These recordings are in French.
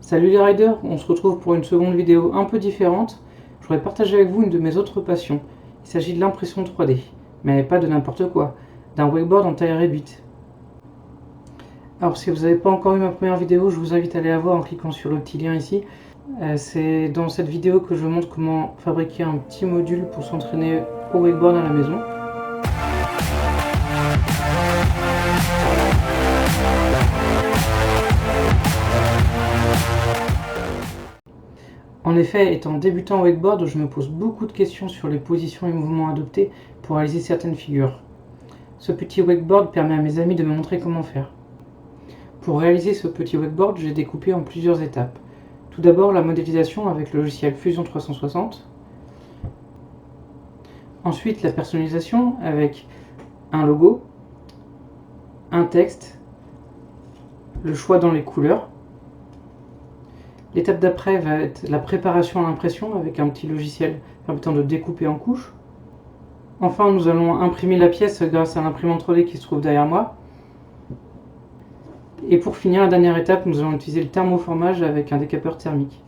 Salut les riders, on se retrouve pour une seconde vidéo un peu différente. Je voudrais partager avec vous une de mes autres passions. Il s'agit de l'impression 3D, mais pas de n'importe quoi, d'un wakeboard en taille réduite. Alors si vous n'avez pas encore vu ma première vidéo, je vous invite à aller la voir en cliquant sur le petit lien ici. C'est dans cette vidéo que je vous montre comment fabriquer un petit module pour s'entraîner au wakeboard à la maison. En effet, étant débutant au wakeboard, je me pose beaucoup de questions sur les positions et mouvements adoptés pour réaliser certaines figures. Ce petit wakeboard permet à mes amis de me montrer comment faire. Pour réaliser ce petit wakeboard, j'ai découpé en plusieurs étapes. Tout d'abord, la modélisation avec le logiciel Fusion 360. Ensuite, la personnalisation avec un logo, un texte, le choix dans les couleurs. L'étape d'après va être la préparation à l'impression avec un petit logiciel permettant de découper en couches. Enfin, nous allons imprimer la pièce grâce à l'imprimante 3D qui se trouve derrière moi. Et pour finir, la dernière étape, nous allons utiliser le thermoformage avec un décapeur thermique.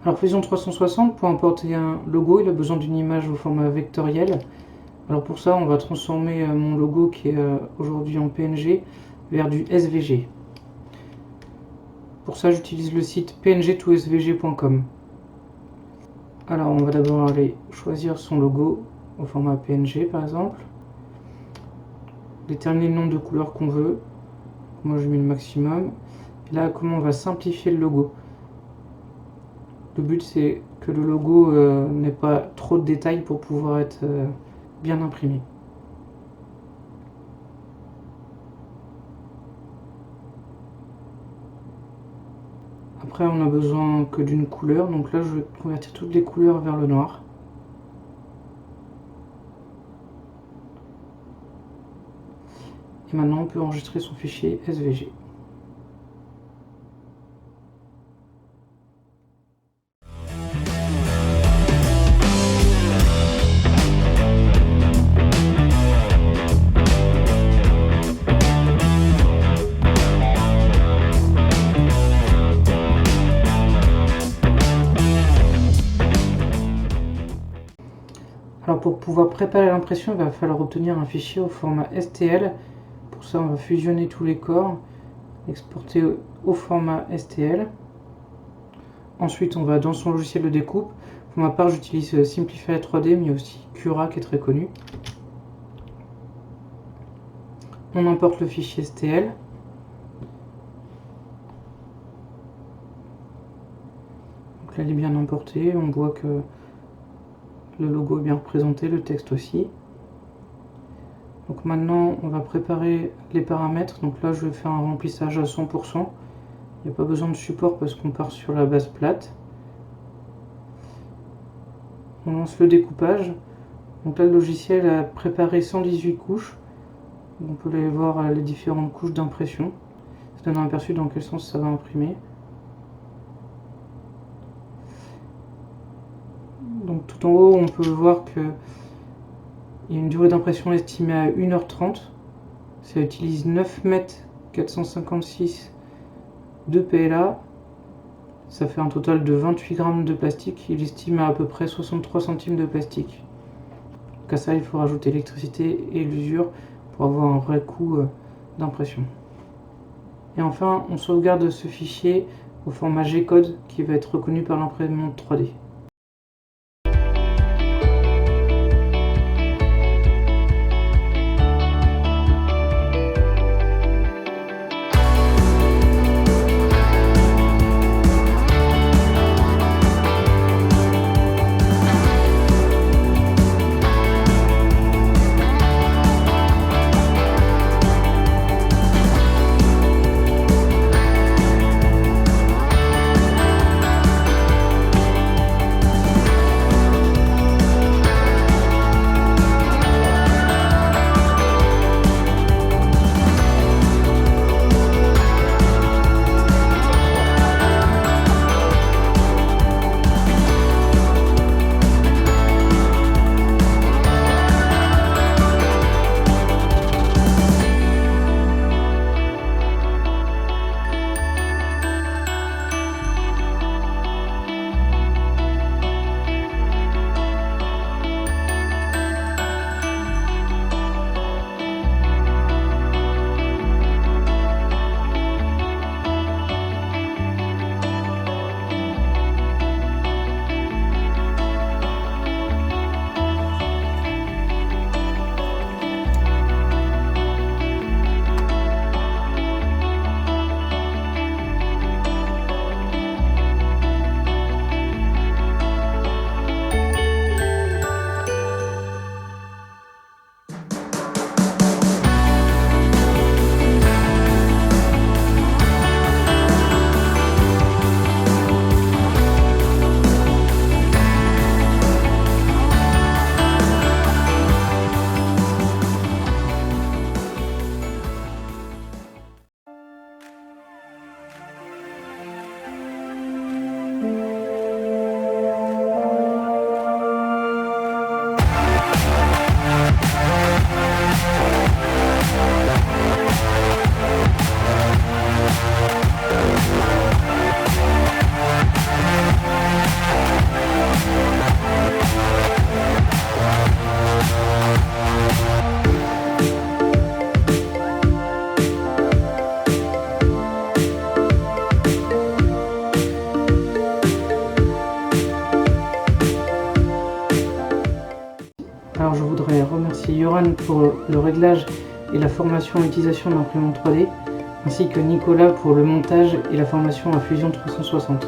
Alors Fusion 360, pour importer un logo, il a besoin d'une image au format vectoriel. Alors pour ça, on va transformer mon logo qui est aujourd'hui en PNG vers du SVG. Pour ça, j'utilise le site png2svg.com. Alors on va d'abord aller choisir son logo au format PNG par exemple. Déterminer le nombre de couleurs qu'on veut. Moi je mets le maximum. Et là, comment on va simplifier le logo. Le but c'est que le logo n'ait pas trop de détails pour pouvoir être bien imprimé. Après on a besoin que d'une couleur, donc là je vais convertir toutes les couleurs vers le noir. Et maintenant on peut enregistrer son fichier SVG. Alors pour pouvoir préparer l'impression, il va falloir obtenir un fichier au format STL. Pour ça, on va fusionner tous les corps, exporter au format STL. Ensuite, on va dans son logiciel de découpe. Pour ma part, j'utilise Simplify 3D, mais aussi Cura qui est très connu. On importe le fichier STL. Donc là, il est bien importé. On voit que le logo est bien représenté, le texte aussi. Donc maintenant, on va préparer les paramètres. Donc là, je vais faire un remplissage à 100%. Il n'y a pas besoin de support parce qu'on part sur la base plate. On lance le découpage. Donc là, le logiciel a préparé 118 couches. On peut aller voir les différentes couches d'impression. Ça donne un aperçu dans quel sens ça va imprimer. Donc tout en haut, on peut voir qu'il y a une durée d'impression estimée à 1h30. Ça utilise 9 mètres 456 de PLA. Ça fait un total de 28 grammes de plastique. Il estime à peu près 63 centimes de plastique. Donc à ça, il faut rajouter l'électricité et l'usure pour avoir un vrai coût d'impression. Et enfin, on sauvegarde ce fichier au format G-code qui va être reconnu par l'imprimante 3D. Alors je voudrais remercier Yoran pour le réglage et la formation à l'utilisation de l'imprimante 3D, ainsi que Nicolas pour le montage et la formation à Fusion 360.